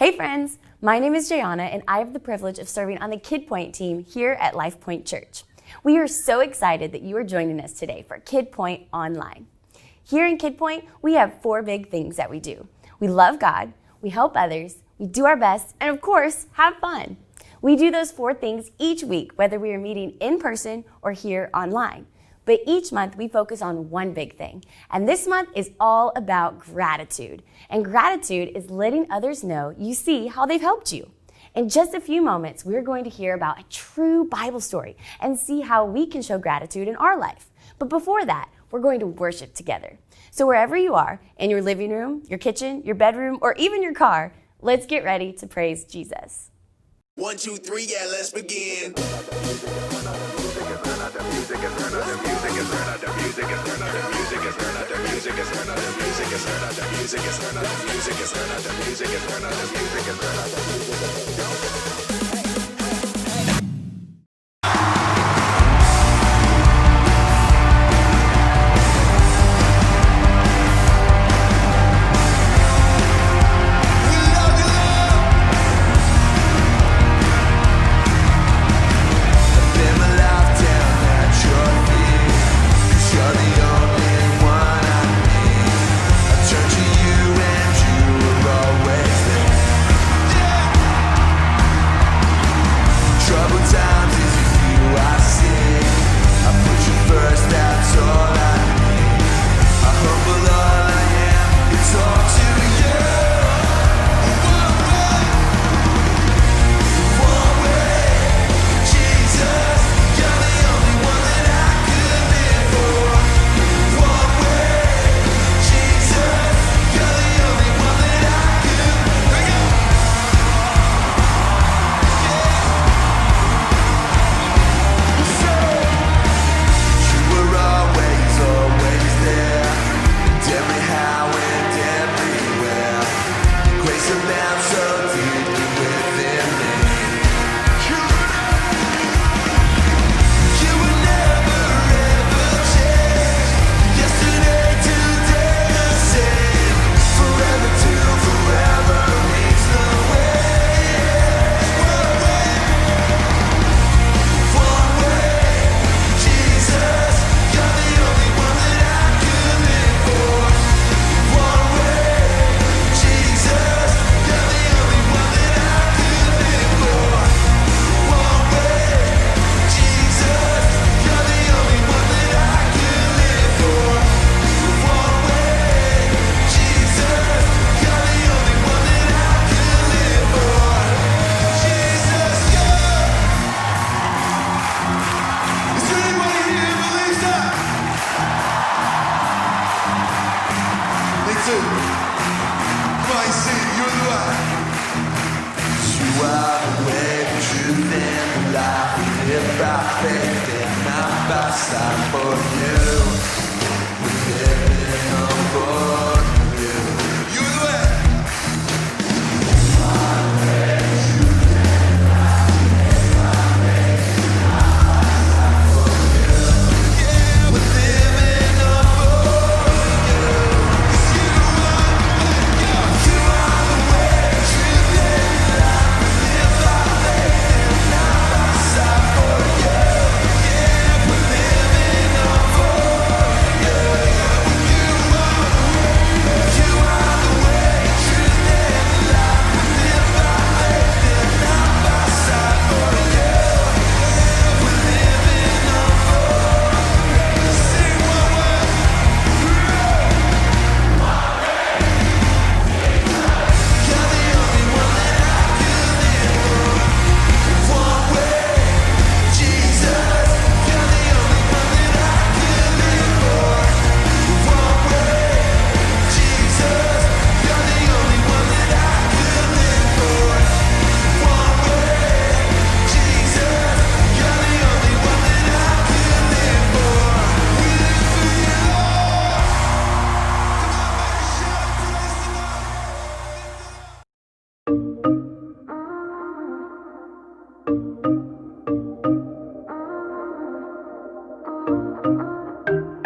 Hey friends, my name is Jayana and I have the privilege of serving on the Kid Point team here at Life Point Church. We are so excited that you are joining us today for Kid Point Online. Here in Kid Point, we have 4 big things that we do. We love God, we help others, we do our best, and of course, have fun. We do those 4 things each week, whether we are meeting in person or here online. But each month we focus on one big thing. And this month is all about gratitude. And gratitude is letting others know you see how they've helped you. In just a few moments, we're going to hear about a true Bible story and see how we can show gratitude in our life. But before that, we're going to worship together. So wherever you are, in your living room, your kitchen, your bedroom, or even your car, let's get ready to praise Jesus. 1, 2, 3, yeah, let's begin.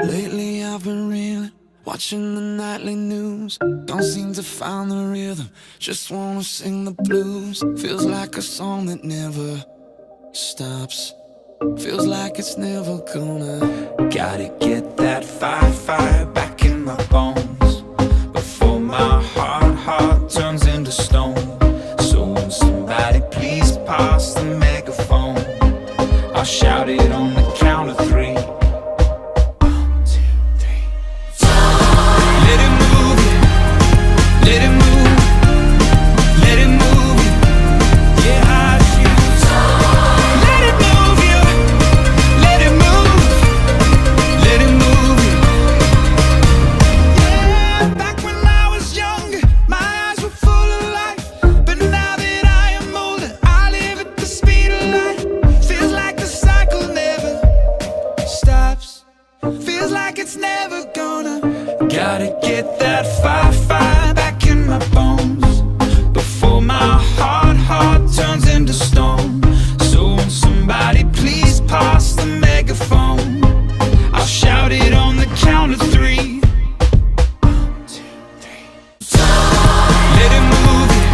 Lately I've been reeling, watching the nightly news. moves. Don't seem to find the rhythm, just wanna sing the blues. Feels like a song that never stops. Feels like it's never gonna. Gotta get that fire back in my bones before my heart turns into stone. So when somebody please pass the megaphone, I'll shout it on the count of three. 1, 2, 3. Let it move you, let it move, let it move you. Yeah, I choose. Let it move you, let it move, let it move you. Yeah, back when I was younger, my eyes were full of life. But now that I am older, I live at the speed of light. Feels like the cycle never stops. Feels like it's never gonna. Gotta get that fire back in my bones before my heart turns into stone. So when somebody please pass the megaphone, I'll shout it on the count of three. 1, 2, 3. Let it move you,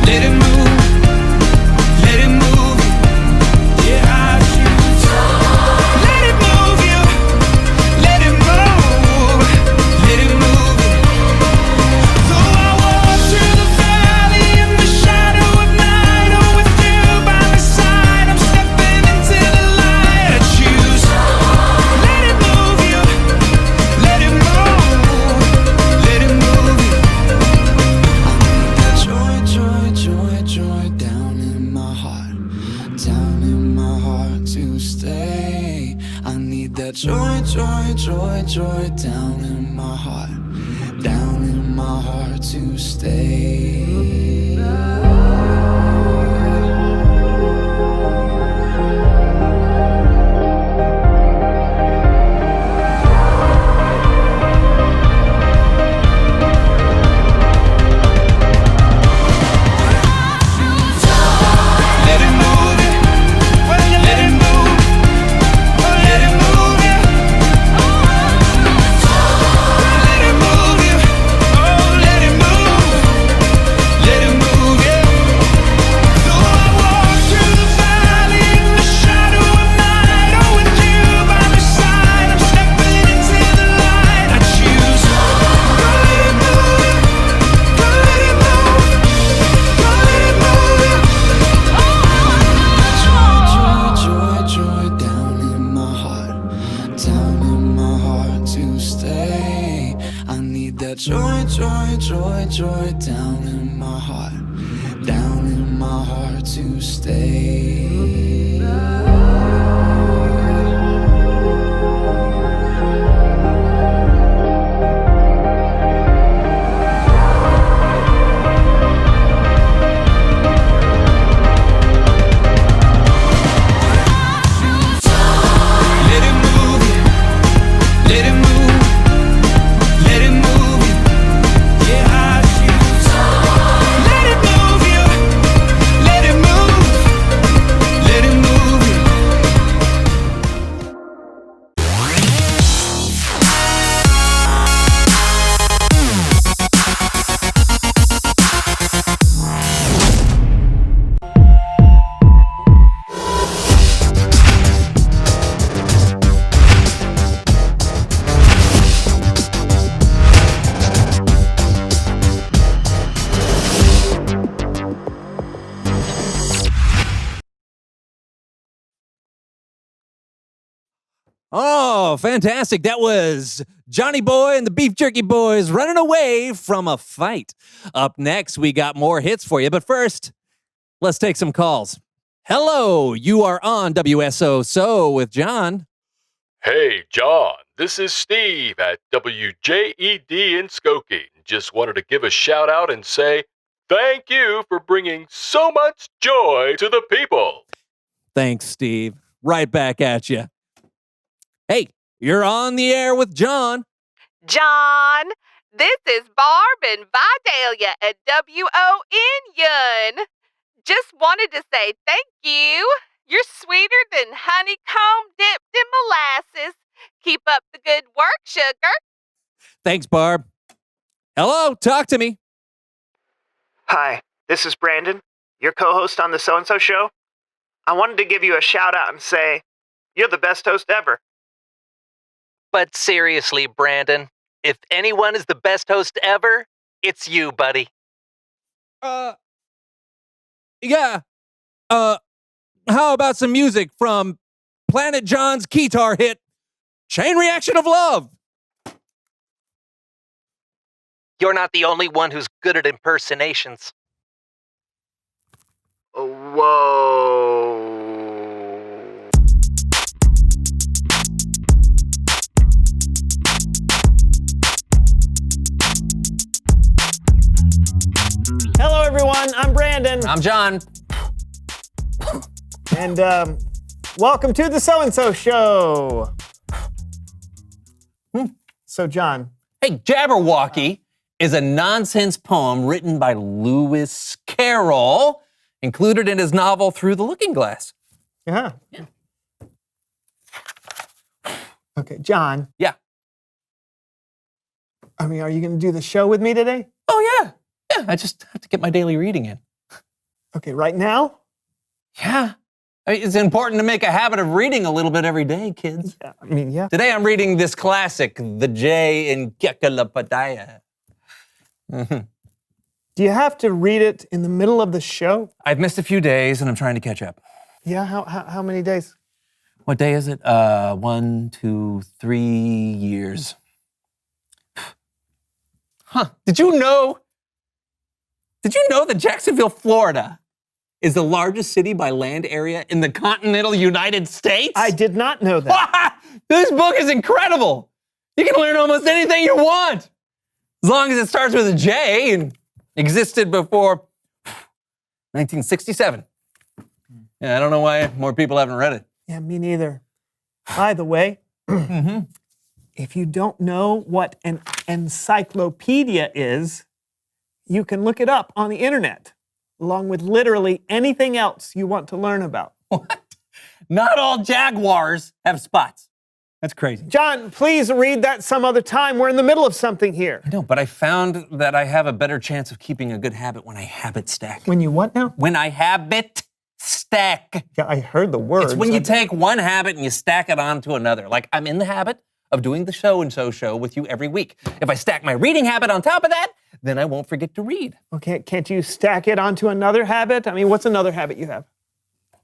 let it move, let it move you. Yeah, I choose. Let it move you, let it move, let it move you. So I walk through the valley in the shadow of night. Oh, with you by my side, I'm stepping into the light. I choose. Let it move you, let it move, let it move you. Joy down in my heart to stay. I need that joy down in my heart to stay. Let it move you, let it move, let it move you. Let it move you, oh let it move, let it move you. So I walk through the valley in the shadow of night. Oh, with you by my side, I'm stepping into the light. I choose. Go let it move you, go let it move, go let it move you. Joy down in my heart to stay. I need that joy down in my heart to stay. Let it move you, let it move, let it move you. Yeah, I choose. Let it move you, let it move, let it move you. Oh, fantastic. That was Johnny Boy and the Beef Jerky Boys running away from a fight. Up next, we got more hits for you. But first, let's take some calls. Hello, you are on WSO with John. Hey, John, this is Steve at WJED in Skokie. Just wanted to give a shout out and say thank you for bringing so much joy to the people. Thanks, Steve. Right back at you. Hey, you're on the air with John. John, this is Barb and Vidalia at WON. Just wanted to say thank you. You're sweeter than honeycomb dipped in molasses. Keep up the good work, sugar. Thanks, Barb. Hello, talk to me. Hi, this is Brandon, your co-host on the So-and-So Show. I wanted to give you a shout out and say, you're the best host ever. But seriously, Brandon, if anyone is the best host ever, it's you, buddy. Yeah. How about some music from Planet John's Keytar hit, Chain Reaction of Love? You're not the only one who's good at impersonations. Whoa. Hello, everyone. I'm Brandon. I'm John. And welcome to the So-and-So Show. So, John. Hey, Jabberwocky is a nonsense poem written by Lewis Carroll, included in his novel Through the Looking Glass. Yeah. Okay, John. Yeah. I mean, are you going to do the show with me today? Oh, yeah. Yeah, I just have to get my daily reading in. Okay, right now? Yeah. I mean, it's important to make a habit of reading a little bit every day, kids. Yeah, I mean, yeah. Today I'm reading this classic, The Jay in Kekalapadaya. Do you have to read it in the middle of the show? I've missed a few days and I'm trying to catch up. Yeah, how many days? What day is it? 1, 2, 3 years. Huh. Did you know that Jacksonville, Florida is the largest city by land area in the continental United States? I did not know that. This book is incredible. You can learn almost anything you want, as long as it starts with a J and existed before 1967. Yeah, I don't know why more people haven't read it. Yeah, me neither. By the way, if you don't know what an encyclopedia is, you can look it up on the internet, along with literally anything else you want to learn about. What? Not all jaguars have spots. That's crazy. John, please read that some other time. We're in the middle of something here. I know, but I found that I have a better chance of keeping a good habit when I habit stack. When you what now? When I habit stack. Yeah, I heard the words. It's when you take one habit and you stack it onto another. Like, I'm in the habit of doing the So-and-So Show with you every week. If I stack my reading habit on top of that, then I won't forget to read. Okay, can't you stack it onto another habit? I mean, what's another habit you have?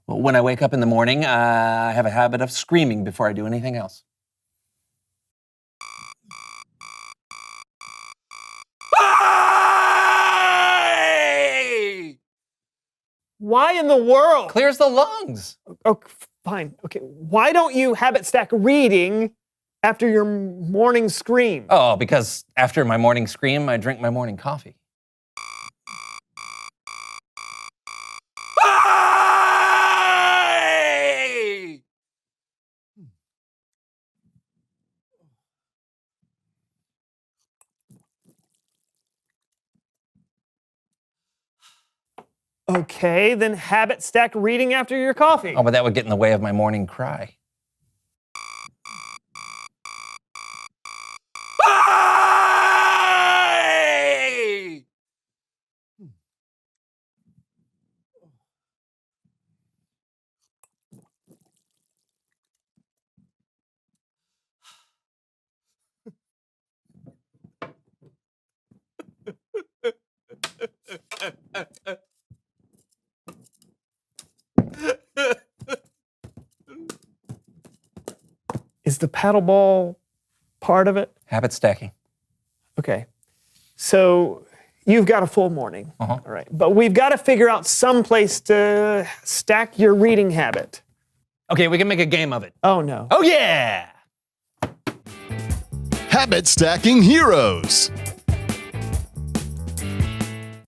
Well, when I wake up in the morning, I have a habit of screaming before I do anything else. Why in the world? Clears the lungs. Oh, fine. Okay, why don't you habit stack reading after your morning scream? Oh, because after my morning scream, I drink my morning coffee. Okay, then habit stack reading after your coffee. Oh, but that would get in the way of my morning cry. Is the paddleball part of it? Habit stacking. Okay. So you've got a full morning. Uh-huh. All right. But we've got to figure out some place to stack your reading habit. Okay, we can make a game of it. Oh, no. Oh, yeah! Habit Stacking Heroes.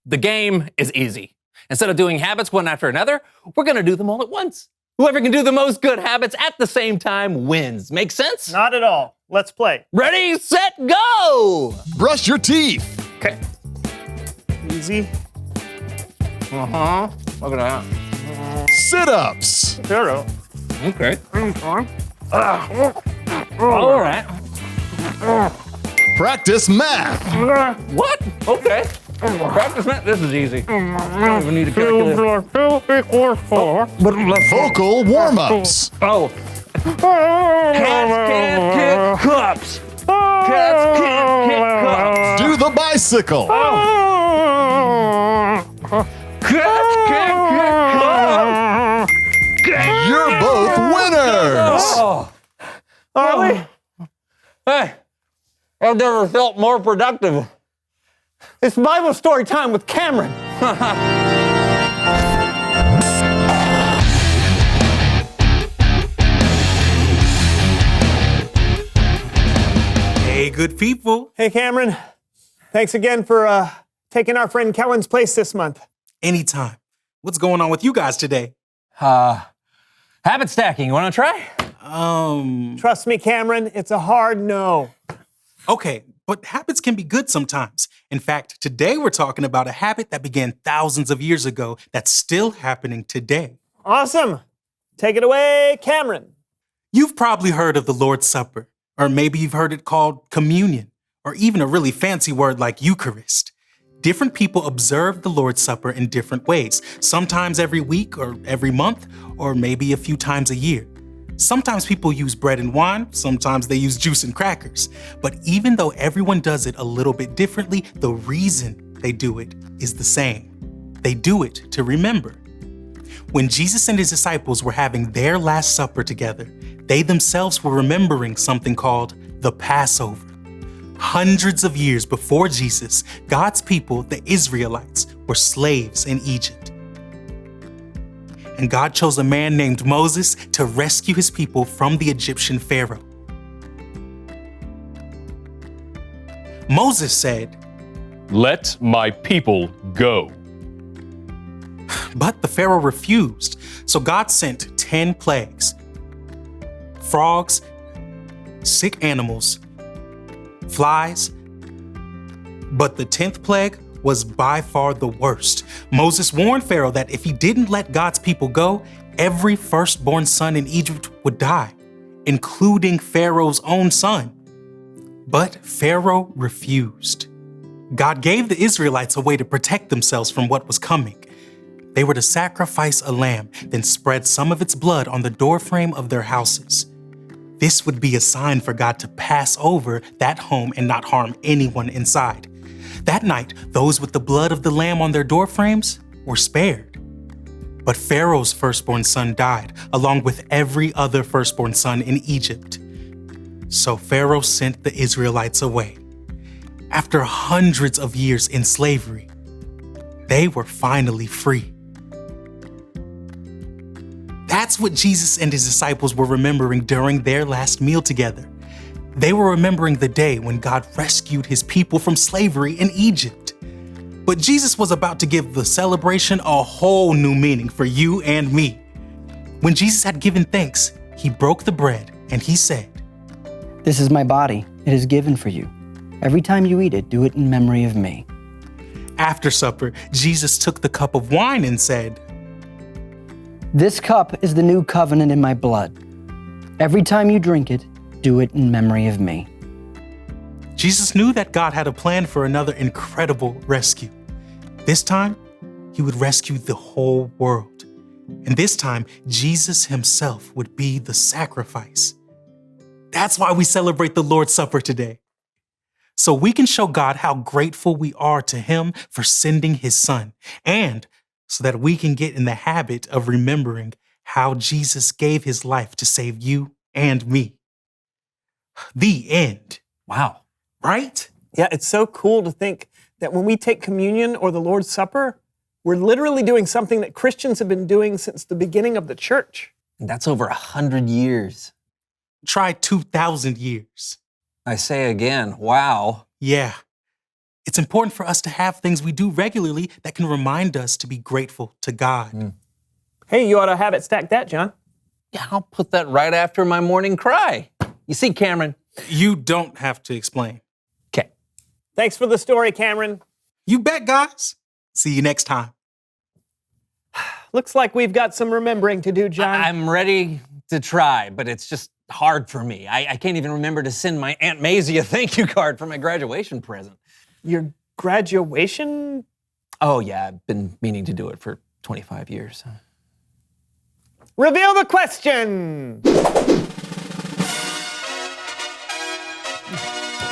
The game is easy. Instead of doing habits one after another, we're going to do them all at once. Whoever can do the most good habits at the same time wins. Make sense? Not at all. Let's play. Ready, set, go! Brush your teeth. Okay. Easy. Uh-huh. Look at that. Sit-ups. Zero. Okay. All right. Practice math. What? Okay. Practice math. This is easy. I don't even need a calculator. 2 equals 4. Vocal warm-ups. Oh. Cats can't kick cups. Cats can't kick cups. Do the bicycle. Cats can't kick cups. You're both winners. Oh. Really? Hey, I've never felt more productive. It's Bible story time with Cameron. Hey, good people. Hey, Cameron. Thanks again for taking our friend Kellen's place this month. Anytime. What's going on with you guys today? Habit stacking. You want to try? Trust me, Cameron, it's a hard no. Okay, but habits can be good sometimes. In fact, today we're talking about a habit that began thousands of years ago that's still happening today. Awesome. Take it away, Cameron. You've probably heard of the Lord's Supper, or maybe you've heard it called communion, or even a really fancy word like Eucharist. Different people observe the Lord's Supper in different ways, sometimes every week or every month, or maybe a few times a year. Sometimes people use bread and wine, sometimes they use juice and crackers. But even though everyone does it a little bit differently, the reason they do it is the same. They do it to remember. When Jesus and his disciples were having their Last Supper together, they themselves were remembering something called the Passover. Hundreds of years before Jesus, God's people, the Israelites, were slaves in Egypt. And God chose a man named Moses to rescue his people from the Egyptian Pharaoh. Moses said, Let my people go. but the Pharaoh refused, so God sent 10 plagues: frogs, sick animals, flies. But the 10th plague was by far the worst. Moses warned Pharaoh that if he didn't let God's people go, every firstborn son in Egypt would die, including Pharaoh's own son. But Pharaoh refused. God gave the Israelites a way to protect themselves from what was coming. They were to sacrifice a lamb, then spread some of its blood on the doorframe of their houses. This would be a sign for God to pass over that home and not harm anyone inside. That night, those with the blood of the lamb on their doorframes were spared. But Pharaoh's firstborn son died, along with every other firstborn son in Egypt. So Pharaoh sent the Israelites away. After hundreds of years in slavery, they were finally free. That's what Jesus and his disciples were remembering during their last meal together. They were remembering the day when God rescued his people from slavery in Egypt. But Jesus was about to give the celebration a whole new meaning for you and me. When Jesus had given thanks, he broke the bread and he said, This is my body. It is given for you. Every time you eat it, do it in memory of me. After supper, Jesus took the cup of wine and said, This cup is the new covenant in my blood. Every time you drink it, do it in memory of me. Jesus knew that God had a plan for another incredible rescue. This time, he would rescue the whole world. And this time, Jesus himself would be the sacrifice. That's why we celebrate the Lord's Supper today. So we can show God how grateful we are to him for sending his son, and so that we can get in the habit of remembering how Jesus gave his life to save you and me. The end. Wow. Right? Yeah, it's so cool to think that when we take communion or the Lord's Supper, we're literally doing something that Christians have been doing since the beginning of the church. That's over 100 years. Try 2,000 years. I say again, wow. Yeah. It's important for us to have things we do regularly that can remind us to be grateful to God. Hey, you ought to have it stack that, John. Yeah, I'll put that right after my morning cry. You see, Cameron? You don't have to explain. Okay. Thanks for the story, Cameron. You bet, guys. See you next time. Looks like we've got some remembering to do, John. I'm ready to try, but it's just hard for me. I can't even remember to send my Aunt Maisie a thank you card for my graduation present. Your graduation? Oh, yeah, I've been meaning to do it for 25 years. Reveal the question!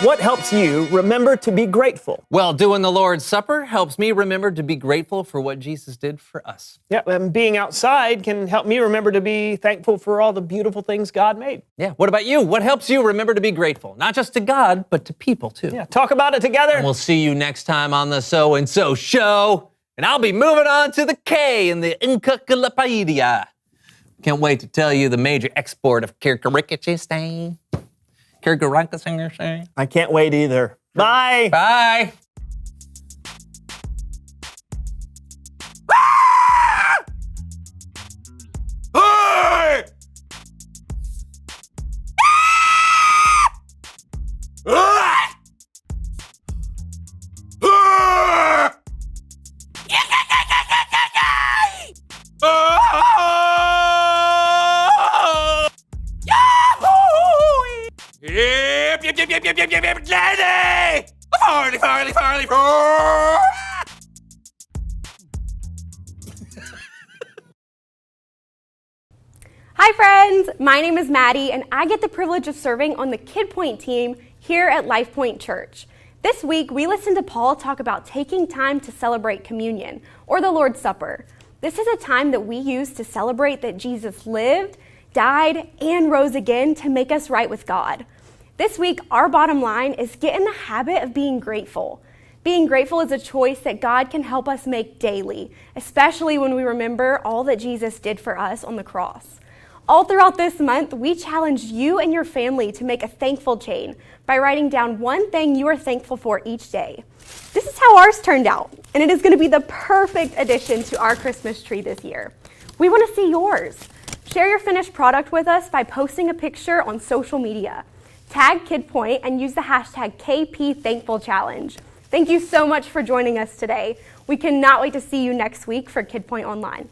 What helps you remember to be grateful? Well, doing the Lord's Supper helps me remember to be grateful for what Jesus did for us. Yeah, and being outside can help me remember to be thankful for all the beautiful things God made. Yeah, what about you? What helps you remember to be grateful? Not just to God, but to people too. Yeah, talk about it together. And we'll see you next time on the So and So Show. And I'll be moving on to the K in the Encyclopedia. Can't wait to tell you the major export of Kirkarikachistain. Kirkarikachistain. I can't wait either. Bye. Bye. Hey! Yep, Daddy! Farley, farley, farley, roar! Hi friends, my name is Maddie and I get the privilege of serving on the Kid Point team here at Life Point Church. This week we listened to Paul talk about taking time to celebrate communion or the Lord's Supper. This is a time that we use to celebrate that Jesus lived, died, and rose again to make us right with God. This week, our bottom line is get in the habit of being grateful. Being grateful is a choice that God can help us make daily, especially when we remember all that Jesus did for us on the cross. All throughout this month, we challenge you and your family to make a thankful chain by writing down one thing you are thankful for each day. This is how ours turned out, and it is going to be the perfect addition to our Christmas tree this year. We want to see yours. Share your finished product with us by posting a picture on social media. Tag KidPoint and use the hashtag #KPThankfulChallenge. Thank you so much for joining us today. We cannot wait to see you next week for KidPoint Online.